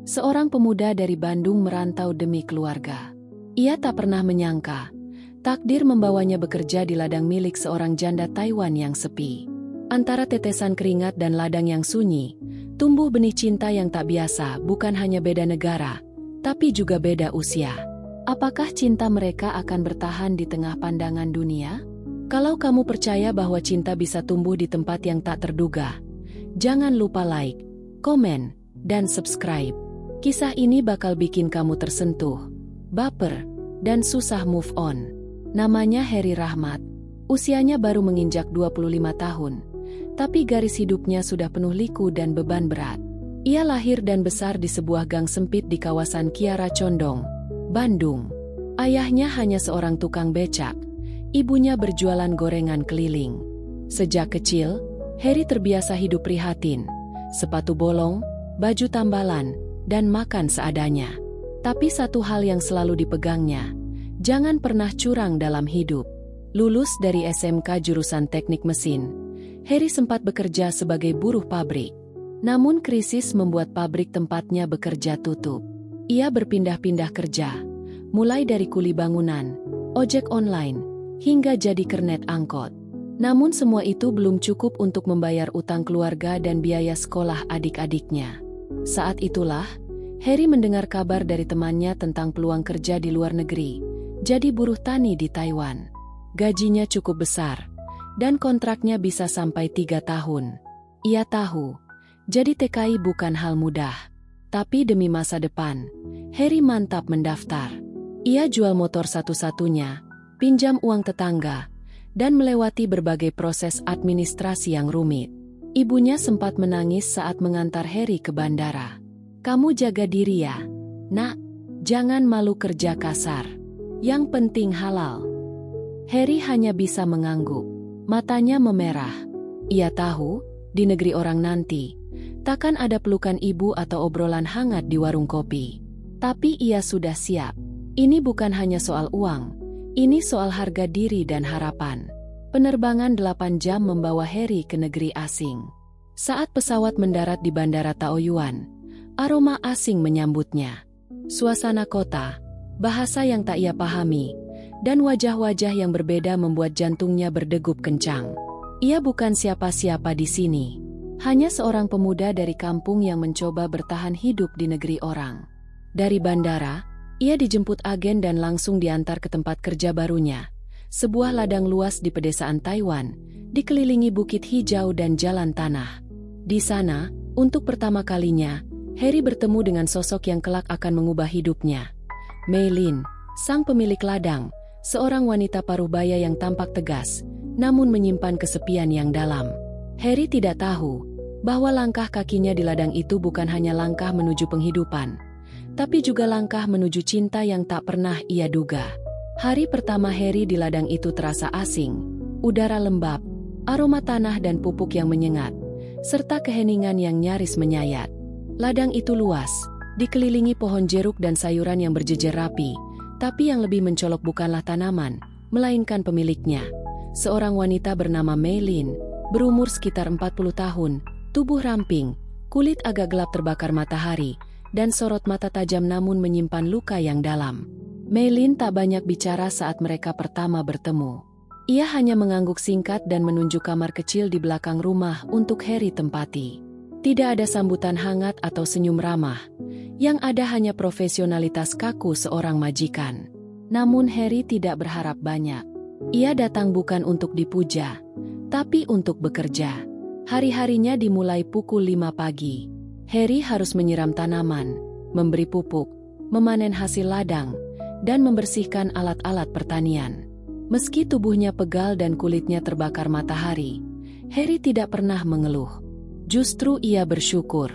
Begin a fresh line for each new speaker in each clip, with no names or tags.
Seorang pemuda dari Bandung merantau demi keluarga. Ia tak pernah menyangka, takdir membawanya bekerja di ladang milik seorang janda Taiwan yang sepi. Antara tetesan keringat dan ladang yang sunyi, tumbuh benih cinta yang tak biasa. Bukan hanya beda negara, tapi juga beda usia. Apakah cinta mereka akan bertahan di tengah pandangan dunia? Kalau kamu percaya bahwa cinta bisa tumbuh di tempat yang tak terduga, jangan lupa like, komen, dan subscribe. Kisah ini bakal bikin kamu tersentuh, baper, dan susah move on. Namanya Heri Rahmat. Usianya baru menginjak 25 tahun, tapi garis hidupnya sudah penuh liku dan beban berat. Ia lahir dan besar di sebuah gang sempit di kawasan Kiara Condong, Bandung. Ayahnya hanya seorang tukang becak, ibunya berjualan gorengan keliling. Sejak kecil, Heri terbiasa hidup prihatin, sepatu bolong, baju tambalan, dan makan seadanya. Tapi satu hal yang selalu dipegangnya, jangan pernah curang dalam hidup. Lulus dari SMK jurusan teknik mesin, Heri sempat bekerja sebagai buruh pabrik. Namun krisis membuat pabrik tempatnya bekerja tutup. Ia berpindah-pindah kerja, mulai dari kuli bangunan, ojek online, hingga jadi kernet angkot. Namun semua itu belum cukup untuk membayar utang keluarga dan biaya sekolah adik-adiknya. Saat itulah, Heri mendengar kabar dari temannya tentang peluang kerja di luar negeri, jadi buruh tani di Taiwan. Gajinya cukup besar, dan kontraknya bisa sampai 3 tahun. Ia tahu, jadi TKI bukan hal mudah. Tapi demi masa depan, Heri mantap mendaftar. Ia jual motor satu-satunya, pinjam uang tetangga, dan melewati berbagai proses administrasi yang rumit. Ibunya sempat menangis saat mengantar Heri ke bandara. "Kamu jaga diri ya, nak. Jangan malu kerja kasar. Yang penting halal." Heri hanya bisa mengangguk. Matanya memerah. Ia tahu, di negeri orang nanti, takkan ada pelukan ibu atau obrolan hangat di warung kopi. Tapi ia sudah siap. Ini bukan hanya soal uang, ini soal harga diri dan harapan. Penerbangan 8 jam membawa Heri ke negeri asing. Saat pesawat mendarat di Bandara Taoyuan, aroma asing menyambutnya. Suasana kota, bahasa yang tak ia pahami, dan wajah-wajah yang berbeda membuat jantungnya berdegup kencang. Ia bukan siapa-siapa di sini. Hanya seorang pemuda dari kampung yang mencoba bertahan hidup di negeri orang. Dari bandara, ia dijemput agen dan langsung diantar ke tempat kerja barunya. Sebuah ladang luas di pedesaan Taiwan, dikelilingi bukit hijau dan jalan tanah. Di sana, untuk pertama kalinya, Heri bertemu dengan sosok yang kelak akan mengubah hidupnya. Mei Lin, sang pemilik ladang, seorang wanita parubaya yang tampak tegas, namun menyimpan kesepian yang dalam. Heri tidak tahu bahwa langkah kakinya di ladang itu bukan hanya langkah menuju penghidupan, tapi juga langkah menuju cinta yang tak pernah ia duga. Hari pertama Heri di ladang itu terasa asing, udara lembab, aroma tanah dan pupuk yang menyengat, serta keheningan yang nyaris menyayat. Ladang itu luas, dikelilingi pohon jeruk dan sayuran yang berjejer rapi, tapi yang lebih mencolok bukanlah tanaman, melainkan pemiliknya. Seorang wanita bernama Mei Lin, berumur sekitar 40 tahun, tubuh ramping, kulit agak gelap terbakar matahari, dan sorot mata tajam namun menyimpan luka yang dalam. Mei Lin tak banyak bicara saat mereka pertama bertemu. Ia hanya mengangguk singkat dan menunjuk kamar kecil di belakang rumah untuk Heri tempati. Tidak ada sambutan hangat atau senyum ramah. Yang ada hanya profesionalitas kaku seorang majikan. Namun Heri tidak berharap banyak. Ia datang bukan untuk dipuja, tapi untuk bekerja. Hari-harinya dimulai pukul 5 pagi. Heri harus menyiram tanaman, memberi pupuk, memanen hasil ladang, dan membersihkan alat-alat pertanian. Meski tubuhnya pegal dan kulitnya terbakar matahari, Heri tidak pernah mengeluh. Justru ia bersyukur.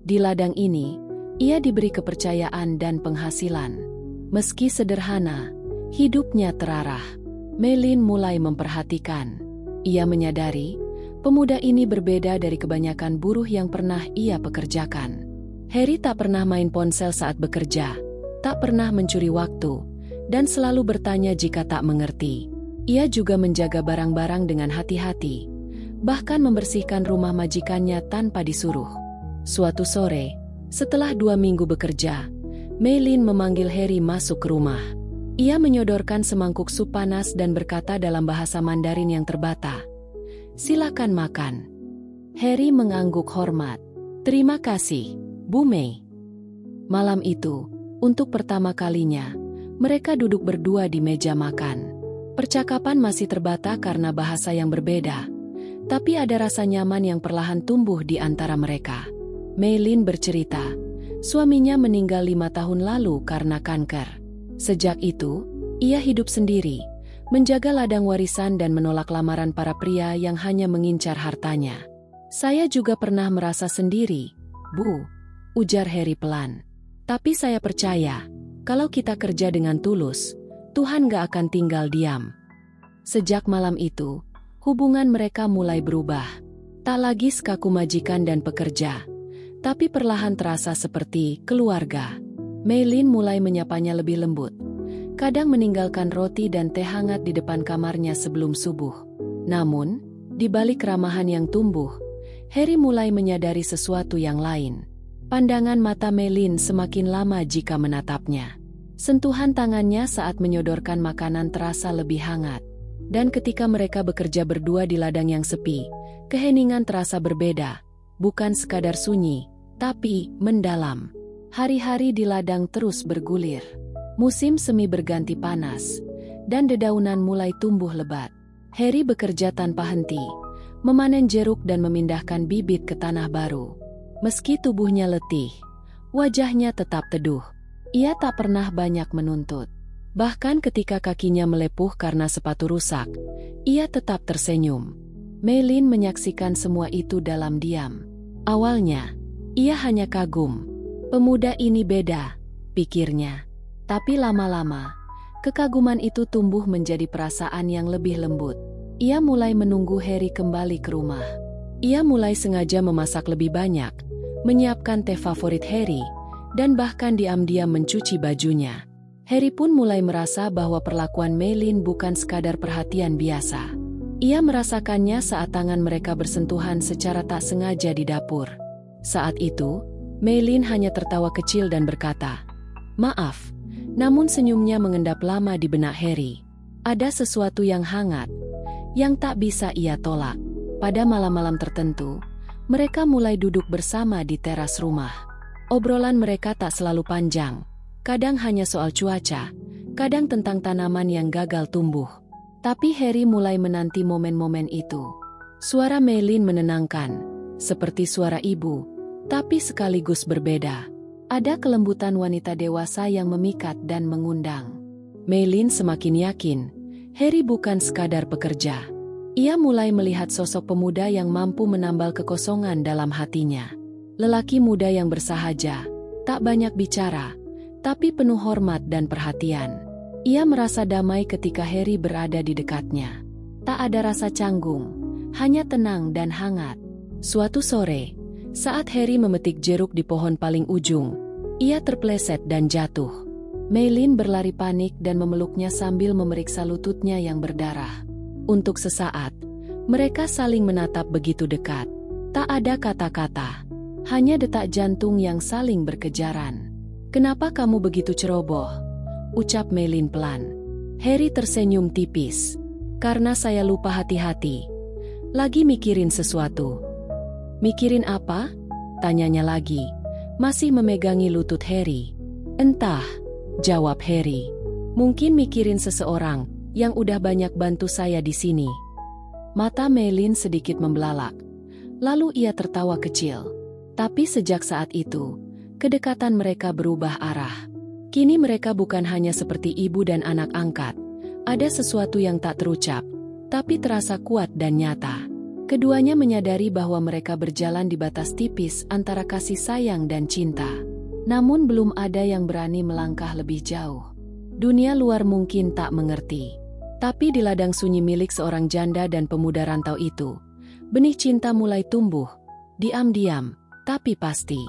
Di ladang ini, ia diberi kepercayaan dan penghasilan. Meski sederhana, hidupnya terarah. Mei Lin mulai memperhatikan. Ia menyadari, pemuda ini berbeda dari kebanyakan buruh yang pernah ia pekerjakan. Heri tak pernah main ponsel saat bekerja, tak pernah mencuri waktu, dan selalu bertanya jika tak mengerti. Ia juga menjaga barang-barang dengan hati-hati, bahkan membersihkan rumah majikannya tanpa disuruh. Suatu sore, Setelah 2 minggu bekerja, Meilin memanggil Harry masuk ke rumah. Ia menyodorkan semangkuk sup panas dan berkata dalam bahasa Mandarin yang terbata, "Silakan makan." Harry mengangguk hormat. "Terima kasih, Bu Mei." Malam itu, untuk pertama kalinya, mereka duduk berdua di meja makan. Percakapan masih terbata karena bahasa yang berbeda, tapi ada rasa nyaman yang perlahan tumbuh di antara mereka. Meilin bercerita, suaminya meninggal 5 tahun lalu karena kanker. Sejak itu, ia hidup sendiri, menjaga ladang warisan dan menolak lamaran para pria yang hanya mengincar hartanya. "Saya juga pernah merasa sendiri, Bu," ujar Harry pelan. "Tapi saya percaya, kalau kita kerja dengan tulus, Tuhan gak akan tinggal diam." Sejak malam itu, hubungan mereka mulai berubah. Tak lagi sekaku majikan dan pekerja, tapi perlahan terasa seperti keluarga. Meilin mulai menyapanya lebih lembut. Kadang meninggalkan roti dan teh hangat di depan kamarnya sebelum subuh. Namun, di balik keramahan yang tumbuh, Harry mulai menyadari sesuatu yang lain. Pandangan mata Meilin semakin lama jika menatapnya. Sentuhan tangannya saat menyodorkan makanan terasa lebih hangat. Dan ketika mereka bekerja berdua di ladang yang sepi, keheningan terasa berbeda, bukan sekadar sunyi, tapi mendalam. Hari-hari di ladang terus bergulir. Musim semi berganti panas, dan dedaunan mulai tumbuh lebat. Harry bekerja tanpa henti, memanen jeruk dan memindahkan bibit ke tanah baru. Meski tubuhnya letih, wajahnya tetap teduh. Ia tak pernah banyak menuntut. Bahkan ketika kakinya melepuh karena sepatu rusak, ia tetap tersenyum. Meilin menyaksikan semua itu dalam diam. Awalnya, ia hanya kagum. Pemuda ini beda, pikirnya. Tapi lama-lama, kekaguman itu tumbuh menjadi perasaan yang lebih lembut. Ia mulai menunggu Harry kembali ke rumah. Ia mulai sengaja memasak lebih banyak, menyiapkan teh favorit Harry, dan bahkan diam-diam mencuci bajunya. Harry pun mulai merasa bahwa perlakuan Meilin bukan sekadar perhatian biasa. Ia merasakannya saat tangan mereka bersentuhan secara tak sengaja di dapur. Saat itu, Meilin hanya tertawa kecil dan berkata, "Maaf," namun senyumnya mengendap lama di benak Harry. Ada sesuatu yang hangat, yang tak bisa ia tolak. Pada malam-malam tertentu, mereka mulai duduk bersama di teras rumah. Obrolan mereka tak selalu panjang, kadang hanya soal cuaca, kadang tentang tanaman yang gagal tumbuh. Tapi Harry mulai menanti momen-momen itu. Suara Meilin menenangkan, seperti suara ibu, tapi sekaligus berbeda. Ada kelembutan wanita dewasa yang memikat dan mengundang. Meilin semakin yakin, Harry bukan sekadar pekerja. Ia mulai melihat sosok pemuda yang mampu menambal kekosongan dalam hatinya. Lelaki muda yang bersahaja, tak banyak bicara, tapi penuh hormat dan perhatian. Ia merasa damai ketika Harry berada di dekatnya. Tak ada rasa canggung, hanya tenang dan hangat. Suatu sore, saat Harry memetik jeruk di pohon paling ujung, ia terpleset dan jatuh. Meilin berlari panik dan memeluknya sambil memeriksa lututnya yang berdarah. Untuk sesaat, mereka saling menatap begitu dekat. Tak ada kata-kata, hanya detak jantung yang saling berkejaran. "Kenapa kamu begitu ceroboh?" ucap Meilin pelan. Harry tersenyum tipis. "Karena saya lupa hati-hati. Lagi mikirin sesuatu." "Mikirin apa?" tanyanya lagi, masih memegangi lutut Harry. "Entah," jawab Harry. "Mungkin mikirin seseorang yang udah banyak bantu saya di sini." Mata Meilin sedikit membelalak. Lalu ia tertawa kecil. Tapi sejak saat itu, kedekatan mereka berubah arah. Kini mereka bukan hanya seperti ibu dan anak angkat. Ada sesuatu yang tak terucap, tapi terasa kuat dan nyata. Keduanya menyadari bahwa mereka berjalan di batas tipis antara kasih sayang dan cinta. Namun belum ada yang berani melangkah lebih jauh. Dunia luar mungkin tak mengerti. Tapi di ladang sunyi milik seorang janda dan pemuda rantau itu, benih cinta mulai tumbuh. Diam-diam, tapi pasti.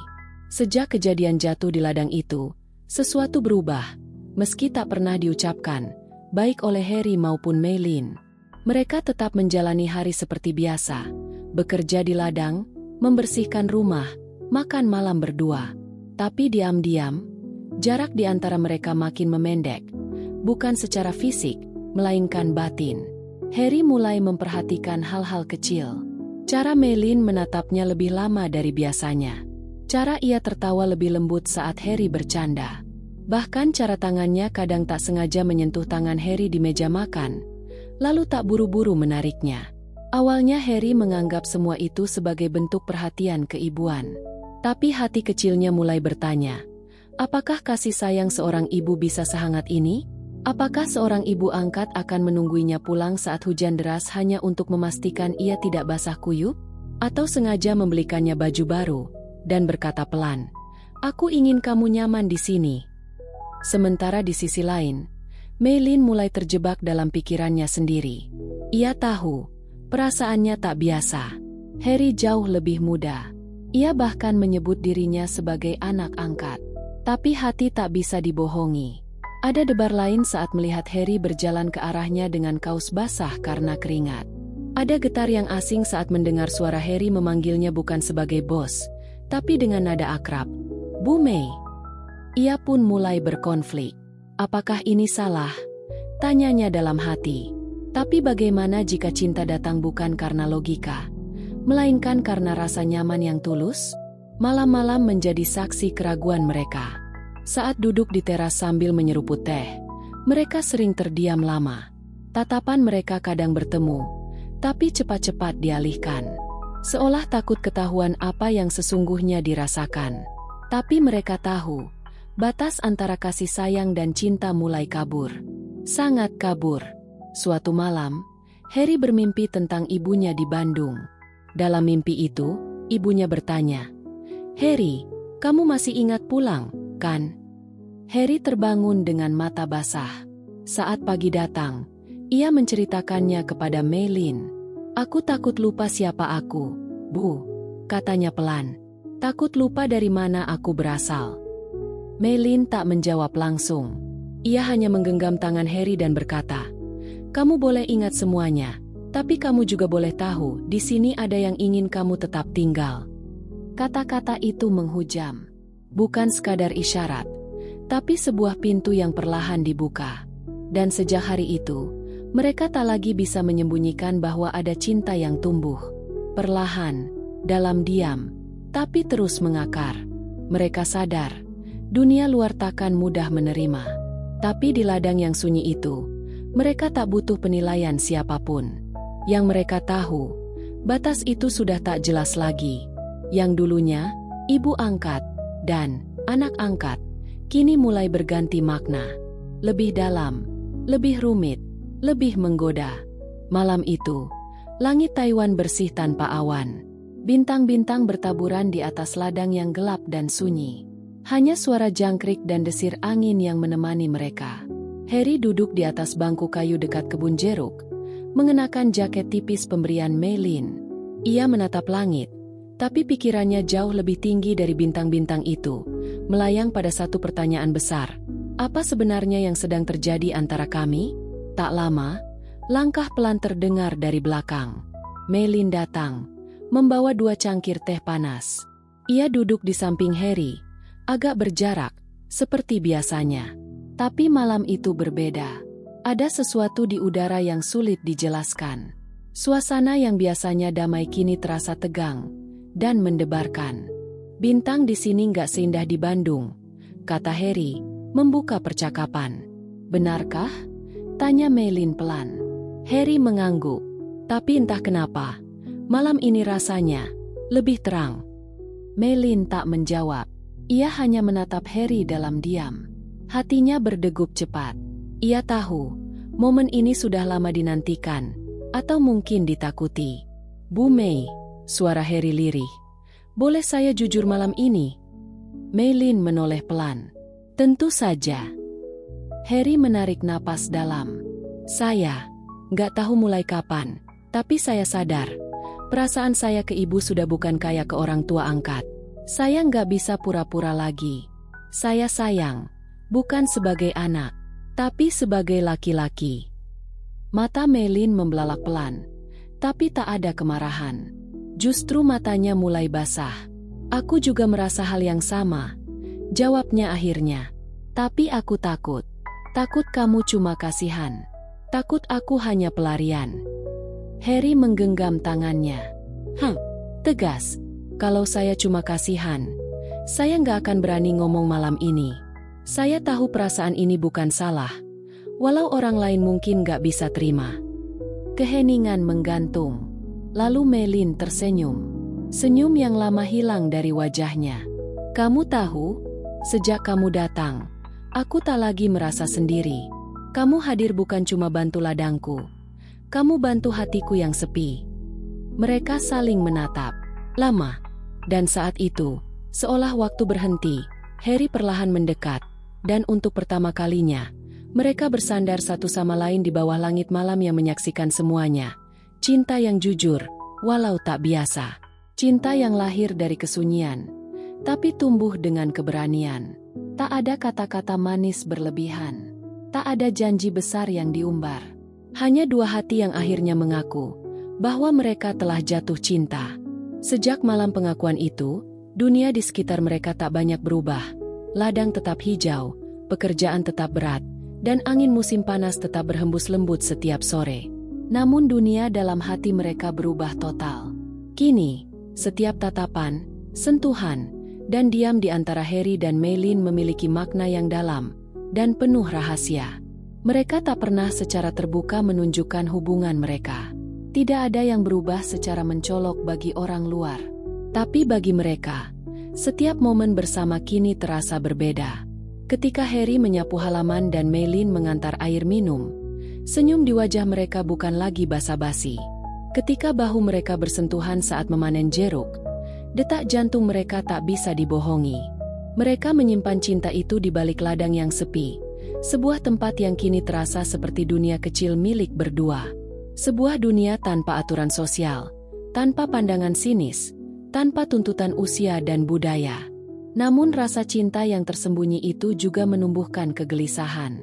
Sejak kejadian jatuh di ladang itu, sesuatu berubah, meski tak pernah diucapkan, baik oleh Harry maupun Meilin. Mereka tetap menjalani hari seperti biasa, bekerja di ladang, membersihkan rumah, makan malam berdua. Tapi diam-diam, jarak di antara mereka makin memendek. Bukan secara fisik, melainkan batin. Harry mulai memperhatikan hal-hal kecil. Cara Meilin menatapnya lebih lama dari biasanya. Cara ia tertawa lebih lembut saat Harry bercanda. Bahkan cara tangannya kadang tak sengaja menyentuh tangan Harry di meja makan, lalu tak buru-buru menariknya. Awalnya Harry menganggap semua itu sebagai bentuk perhatian keibuan. Tapi hati kecilnya mulai bertanya, apakah kasih sayang seorang ibu bisa sehangat ini? Apakah seorang ibu angkat akan menungguinya pulang saat hujan deras hanya untuk memastikan ia tidak basah kuyup? Atau sengaja membelikannya baju baru, dan berkata pelan, "Aku ingin kamu nyaman di sini." Sementara di sisi lain, Meilin mulai terjebak dalam pikirannya sendiri. Ia tahu, perasaannya tak biasa. Harry jauh lebih muda. Ia bahkan menyebut dirinya sebagai anak angkat. Tapi hati tak bisa dibohongi. Ada debar lain saat melihat Harry berjalan ke arahnya dengan kaos basah karena keringat. Ada getar yang asing saat mendengar suara Harry memanggilnya bukan sebagai bos, tapi dengan nada akrab, "Bu Mei." Ia pun mulai berkonflik. Apakah ini salah? Tanyanya dalam hati. Tapi bagaimana jika cinta datang bukan karena logika, melainkan karena rasa nyaman yang tulus? Malam-malam menjadi saksi keraguan mereka. Saat duduk di teras sambil menyeruput teh, mereka sering terdiam lama. Tatapan mereka kadang bertemu, tapi cepat-cepat dialihkan. Seolah takut ketahuan apa yang sesungguhnya dirasakan. Tapi mereka tahu, batas antara kasih sayang dan cinta mulai kabur. Sangat kabur. Suatu malam, Harry bermimpi tentang ibunya di Bandung. Dalam mimpi itu, ibunya bertanya, "Harry, kamu masih ingat pulang, kan?" Harry terbangun dengan mata basah. Saat pagi datang, ia menceritakannya kepada Meilin. "Aku takut lupa siapa aku, Bu," katanya pelan. "Takut lupa dari mana aku berasal." Meilin tak menjawab langsung. Ia hanya menggenggam tangan Harry dan berkata, "Kamu boleh ingat semuanya. Tapi kamu juga boleh tahu, di sini ada yang ingin kamu tetap tinggal." Kata-kata itu menghujam. Bukan sekadar isyarat, tapi sebuah pintu yang perlahan dibuka. Dan sejak hari itu, mereka tak lagi bisa menyembunyikan bahwa ada cinta yang tumbuh. Perlahan, dalam diam, tapi terus mengakar. Mereka sadar, dunia luar takkan mudah menerima. Tapi di ladang yang sunyi itu, mereka tak butuh penilaian siapapun. Yang mereka tahu, batas itu sudah tak jelas lagi. Yang dulunya, ibu angkat, dan anak angkat, kini mulai berganti makna. Lebih dalam, lebih rumit, lebih menggoda. Malam itu, langit Taiwan bersih tanpa awan. Bintang-bintang bertaburan di atas ladang yang gelap dan sunyi. Hanya suara jangkrik dan desir angin yang menemani mereka. Harry duduk di atas bangku kayu dekat kebun jeruk, mengenakan jaket tipis pemberian Meilin. Ia menatap langit, tapi pikirannya jauh lebih tinggi dari bintang-bintang itu, melayang pada satu pertanyaan besar. Apa sebenarnya yang sedang terjadi antara kami? Tak lama, langkah pelan terdengar dari belakang. Meilin datang, membawa 2 cangkir teh panas. Ia duduk di samping Harry, agak berjarak, seperti biasanya. Tapi malam itu berbeda. Ada sesuatu di udara yang sulit dijelaskan. Suasana yang biasanya damai kini terasa tegang dan mendebarkan. "Bintang di sini nggak seindah di Bandung," kata Harry, membuka percakapan. "Benarkah?" tanya Meilin pelan. Harry mengangguk, tapi entah kenapa, malam ini rasanya lebih terang. Meilin tak menjawab. Ia hanya menatap Harry dalam diam. Hatinya berdegup cepat. Ia tahu, momen ini sudah lama dinantikan, atau mungkin ditakuti. "Bu Mei," suara Harry lirih, "boleh saya jujur malam ini?" Meilin menoleh pelan. "Tentu saja." Harry menarik napas dalam. "Saya nggak tahu mulai kapan, tapi saya sadar, perasaan saya ke ibu sudah bukan kayak ke orang tua angkat. Saya nggak bisa pura-pura lagi. Saya sayang, bukan sebagai anak, tapi sebagai laki-laki." Mata Meilin membelalak pelan, tapi tak ada kemarahan. Justru matanya mulai basah. "Aku juga merasa hal yang sama. Jawabnya akhirnya. Tapi aku takut. Takut kamu cuma kasihan. Takut aku hanya pelarian. Harry menggenggam tangannya. Tegas. Kalau saya cuma kasihan, saya nggak akan berani ngomong malam ini. Saya tahu perasaan ini bukan salah, walau orang lain mungkin nggak bisa terima. Keheningan menggantung. Lalu Meilin tersenyum. Senyum yang lama hilang dari wajahnya. Kamu tahu, sejak kamu datang, aku tak lagi merasa sendiri. Kamu hadir bukan cuma bantu ladangku. Kamu bantu hatiku yang sepi. Mereka saling menatap. Lama. Dan saat itu, seolah waktu berhenti, Harry perlahan mendekat. Dan untuk pertama kalinya, mereka bersandar satu sama lain di bawah langit malam yang menyaksikan semuanya. Cinta yang jujur, walau tak biasa. Cinta yang lahir dari kesunyian, tapi tumbuh dengan keberanian. Tak ada kata-kata manis berlebihan. Tak ada janji besar yang diumbar. Hanya dua hati yang akhirnya mengaku bahwa mereka telah jatuh cinta. Sejak malam pengakuan itu, dunia di sekitar mereka tak banyak berubah. Ladang tetap hijau, pekerjaan tetap berat, dan angin musim panas tetap berhembus lembut setiap sore. Namun dunia dalam hati mereka berubah total. Kini, setiap tatapan, sentuhan, dan diam di antara Harry dan Meilin memiliki makna yang dalam dan penuh rahasia. Mereka tak pernah secara terbuka menunjukkan hubungan mereka. Tidak ada yang berubah secara mencolok bagi orang luar. Tapi bagi mereka, setiap momen bersama kini terasa berbeda. Ketika Harry menyapu halaman dan Meilin mengantar air minum, senyum di wajah mereka bukan lagi basa-basi. Ketika bahu mereka bersentuhan saat memanen jeruk, detak jantung mereka tak bisa dibohongi. Mereka menyimpan cinta itu di balik ladang yang sepi, sebuah tempat yang kini terasa seperti dunia kecil milik berdua. Sebuah dunia tanpa aturan sosial, tanpa pandangan sinis, tanpa tuntutan usia dan budaya. Namun rasa cinta yang tersembunyi itu juga menumbuhkan kegelisahan.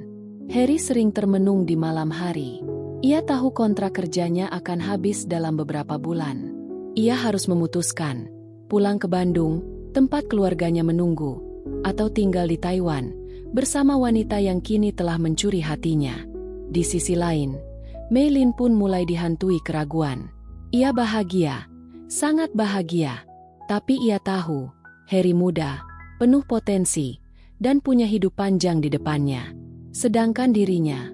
Harry sering termenung di malam hari. Ia tahu kontrak kerjanya akan habis dalam beberapa bulan. Ia harus memutuskan, pulang ke Bandung, tempat keluarganya menunggu, atau tinggal di Taiwan, bersama wanita yang kini telah mencuri hatinya. Di sisi lain, Meilin pun mulai dihantui keraguan. Ia bahagia, sangat bahagia, tapi ia tahu, Harry muda, penuh potensi, dan punya hidup panjang di depannya. Sedangkan dirinya,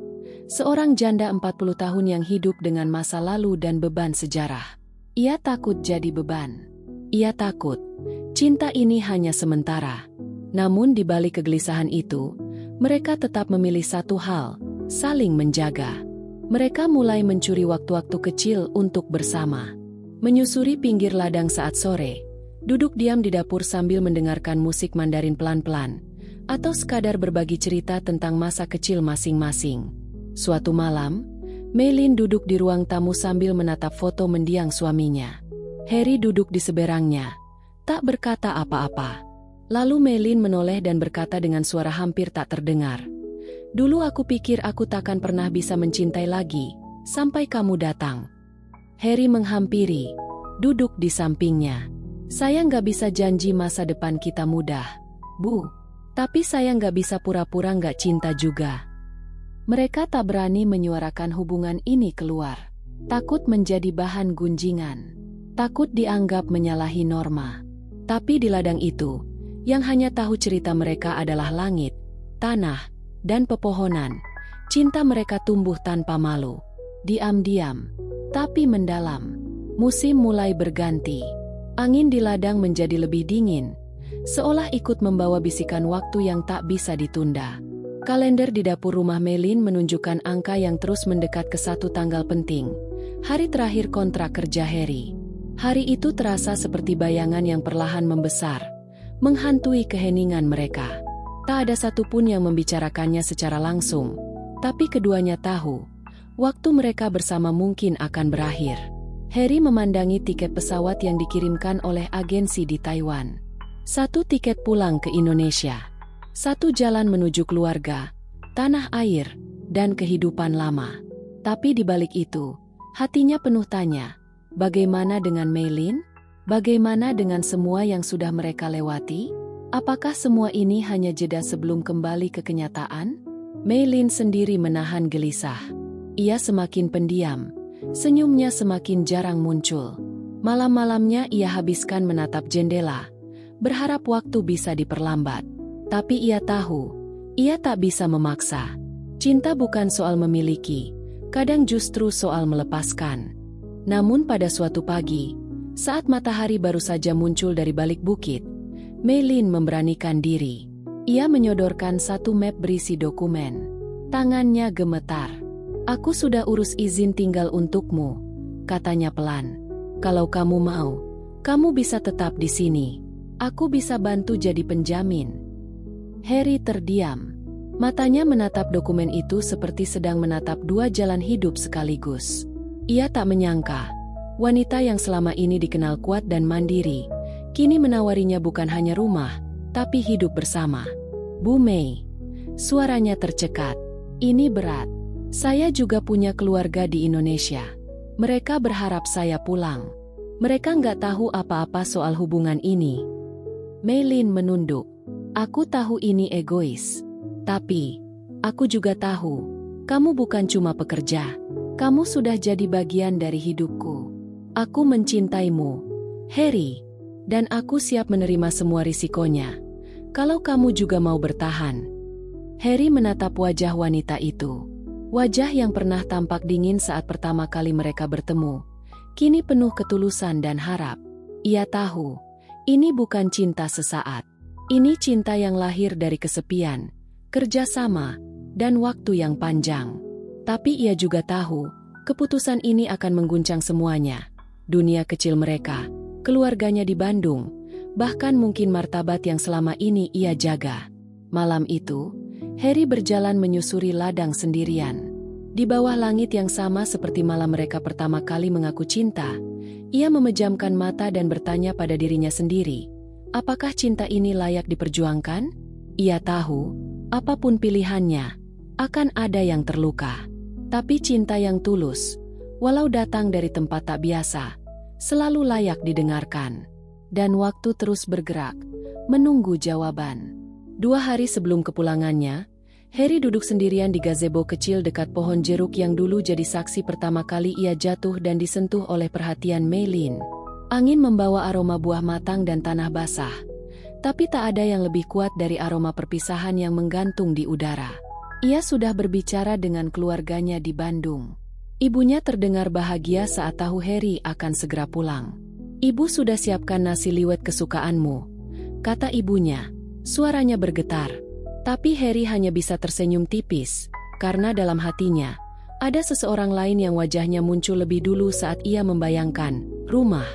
seorang janda 40 tahun yang hidup dengan masa lalu dan beban sejarah. Ia takut jadi beban. Ia takut, cinta ini hanya sementara. Namun di balik kegelisahan itu, mereka tetap memilih satu hal, saling menjaga. Mereka mulai mencuri waktu-waktu kecil untuk bersama. Menyusuri pinggir ladang saat sore, duduk diam di dapur sambil mendengarkan musik Mandarin pelan-pelan, atau sekadar berbagi cerita tentang masa kecil masing-masing. Suatu malam, Meilin duduk di ruang tamu sambil menatap foto mendiang suaminya. Harry duduk di seberangnya, tak berkata apa-apa. Lalu Meilin menoleh dan berkata dengan suara hampir tak terdengar, "Dulu aku pikir aku takkan pernah bisa mencintai lagi, sampai kamu datang." Harry menghampiri, duduk di sampingnya. "Saya nggak bisa janji masa depan kita mudah, Bu. Tapi saya nggak bisa pura-pura nggak cinta juga." Mereka tak berani menyuarakan hubungan ini keluar. Takut menjadi bahan gunjingan. Takut dianggap menyalahi norma. Tapi di ladang itu, yang hanya tahu cerita mereka adalah langit, tanah, dan pepohonan. Cinta mereka tumbuh tanpa malu. Diam-diam, tapi mendalam. Musim mulai berganti. Angin di ladang menjadi lebih dingin, seolah ikut membawa bisikan waktu yang tak bisa ditunda. Kalender di dapur rumah Meilin menunjukkan angka yang terus mendekat ke satu tanggal penting. Hari terakhir kontrak kerja Harry. Hari itu terasa seperti bayangan yang perlahan membesar, menghantui keheningan mereka. Tak ada satupun yang membicarakannya secara langsung, tapi keduanya tahu, waktu mereka bersama mungkin akan berakhir. Harry memandangi tiket pesawat yang dikirimkan oleh agensi di Taiwan. Satu tiket pulang ke Indonesia. Satu jalan menuju keluarga, tanah air, dan kehidupan lama. Tapi di balik itu, hatinya penuh tanya, bagaimana dengan Meilin? Bagaimana dengan semua yang sudah mereka lewati? Apakah semua ini hanya jeda sebelum kembali ke kenyataan? Mei-lin sendiri menahan gelisah. Ia semakin pendiam, senyumnya semakin jarang muncul. Malam-malamnya ia habiskan menatap jendela, berharap waktu bisa diperlambat. Tapi ia tahu, ia tak bisa memaksa. Cinta bukan soal memiliki, kadang justru soal melepaskan. Namun pada suatu pagi, saat matahari baru saja muncul dari balik bukit, Mei-lin memberanikan diri. Ia menyodorkan satu map berisi dokumen. Tangannya gemetar. "Aku sudah urus izin tinggal untukmu," katanya pelan. "Kalau kamu mau, kamu bisa tetap di sini. Aku bisa bantu jadi penjamin." Harry terdiam. Matanya menatap dokumen itu seperti sedang menatap dua jalan hidup sekaligus. Ia tak menyangka, wanita yang selama ini dikenal kuat dan mandiri, kini menawarinya bukan hanya rumah, tapi hidup bersama. "Bu Mei," suaranya tercekat. "Ini berat. Saya juga punya keluarga di Indonesia. Mereka berharap saya pulang. Mereka nggak tahu apa-apa soal hubungan ini." Mei-lin menunduk. "Aku tahu ini egois. Tapi, aku juga tahu, kamu bukan cuma pekerja. Kamu sudah jadi bagian dari hidupku. Aku mencintaimu, Harry. Dan aku siap menerima semua risikonya. Kalau kamu juga mau bertahan." Harry menatap wajah wanita itu. Wajah yang pernah tampak dingin saat pertama kali mereka bertemu, kini penuh ketulusan dan harap. Ia tahu, ini bukan cinta sesaat. Ini cinta yang lahir dari kesepian, kerjasama, dan waktu yang panjang. Tapi ia juga tahu, keputusan ini akan mengguncang semuanya. Dunia kecil mereka, keluarganya di Bandung, bahkan mungkin martabat yang selama ini ia jaga. Malam itu, Harry berjalan menyusuri ladang sendirian. Di bawah langit yang sama seperti malam mereka pertama kali mengaku cinta, ia memejamkan mata dan bertanya pada dirinya sendiri, apakah cinta ini layak diperjuangkan? Ia tahu, apapun pilihannya, akan ada yang terluka. Tapi cinta yang tulus, walau datang dari tempat tak biasa, selalu layak didengarkan. Dan waktu terus bergerak, menunggu jawaban. 2 hari sebelum kepulangannya, Harry duduk sendirian di gazebo kecil dekat pohon jeruk yang dulu jadi saksi pertama kali ia jatuh dan disentuh oleh perhatian Mei-lin. Angin membawa aroma buah matang dan tanah basah. Tapi tak ada yang lebih kuat dari aroma perpisahan yang menggantung di udara. Ia sudah berbicara dengan keluarganya di Bandung. Ibunya terdengar bahagia saat tahu Harry akan segera pulang. "Ibu sudah siapkan nasi liwet kesukaanmu," kata ibunya. Suaranya bergetar. Tapi Harry hanya bisa tersenyum tipis, karena dalam hatinya, ada seseorang lain yang wajahnya muncul lebih dulu saat ia membayangkan rumah.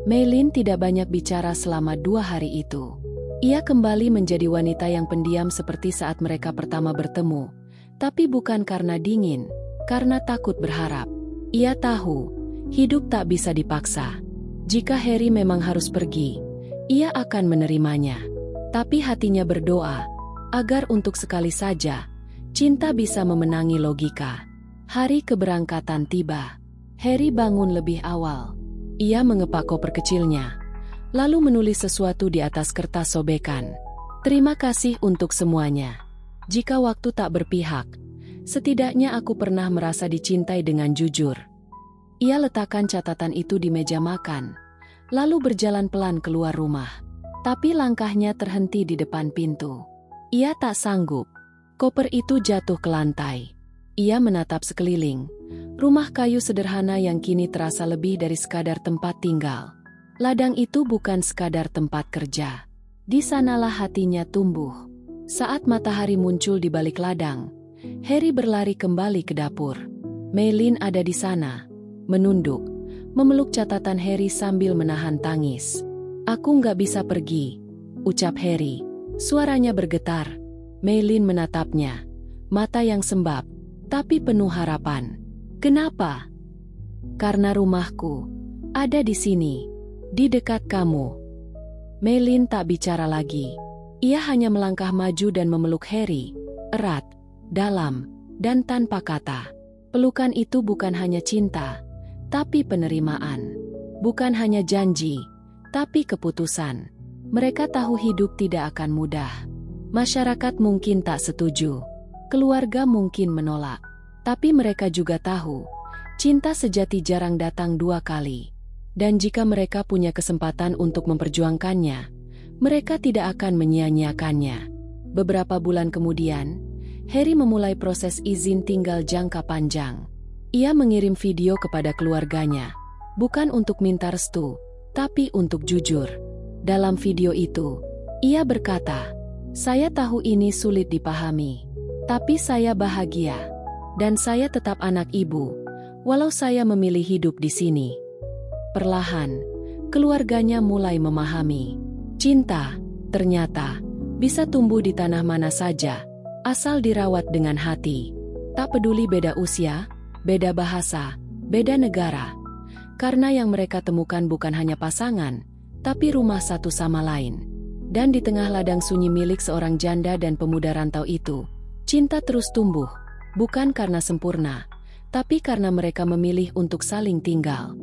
Mei-lin tidak banyak bicara selama 2 hari itu. Ia kembali menjadi wanita yang pendiam seperti saat mereka pertama bertemu, tapi bukan karena dingin, karena takut berharap. Ia tahu, hidup tak bisa dipaksa. Jika Harry memang harus pergi, ia akan menerimanya. Tapi hatinya berdoa, agar untuk sekali saja, cinta bisa memenangi logika. Hari keberangkatan tiba. Harry bangun lebih awal. Ia mengepak koper kecilnya, lalu menulis sesuatu di atas kertas sobekan. "Terima kasih untuk semuanya. Jika waktu tak berpihak, setidaknya aku pernah merasa dicintai dengan jujur." Ia letakkan catatan itu di meja makan, lalu berjalan pelan keluar rumah. Tapi langkahnya terhenti di depan pintu. Ia tak sanggup. Koper itu jatuh ke lantai. Ia menatap sekeliling. Rumah kayu sederhana yang kini terasa lebih dari sekadar tempat tinggal. Ladang itu bukan sekadar tempat kerja. Di sanalah hatinya tumbuh. Saat matahari muncul di balik ladang, Harry berlari kembali ke dapur. Mei-lin ada di sana, menunduk, memeluk catatan Harry sambil menahan tangis. "Aku nggak bisa pergi," ucap Harry. Suaranya bergetar. Mei-lin menatapnya, mata yang sembab, tapi penuh harapan. "Kenapa?" "Karena rumahku ada di sini, di dekat kamu." Mei-lin tak bicara lagi. Ia hanya melangkah maju dan memeluk Harry, erat, dalam, dan tanpa kata. Pelukan itu bukan hanya cinta, tapi penerimaan. Bukan hanya janji, tapi keputusan. Mereka tahu hidup tidak akan mudah. Masyarakat mungkin tak setuju. Keluarga mungkin menolak. Tapi mereka juga tahu, cinta sejati jarang datang dua kali. Dan jika mereka punya kesempatan untuk memperjuangkannya, mereka tidak akan menyia-nyiakannya. Beberapa bulan kemudian, Harry memulai proses izin tinggal jangka panjang. Ia mengirim video kepada keluarganya, bukan untuk minta restu, tapi untuk jujur. Dalam video itu, ia berkata, "Saya tahu ini sulit dipahami, tapi saya bahagia. Dan saya tetap anak ibu, walau saya memilih hidup di sini." Perlahan, keluarganya mulai memahami. Cinta, ternyata, bisa tumbuh di tanah mana saja, asal dirawat dengan hati. Tak peduli beda usia, beda bahasa, beda negara. Karena yang mereka temukan bukan hanya pasangan, tapi rumah satu sama lain. Dan di tengah ladang sunyi milik seorang janda dan pemuda rantau itu, cinta terus tumbuh, bukan karena sempurna, tapi karena mereka memilih untuk saling tinggal.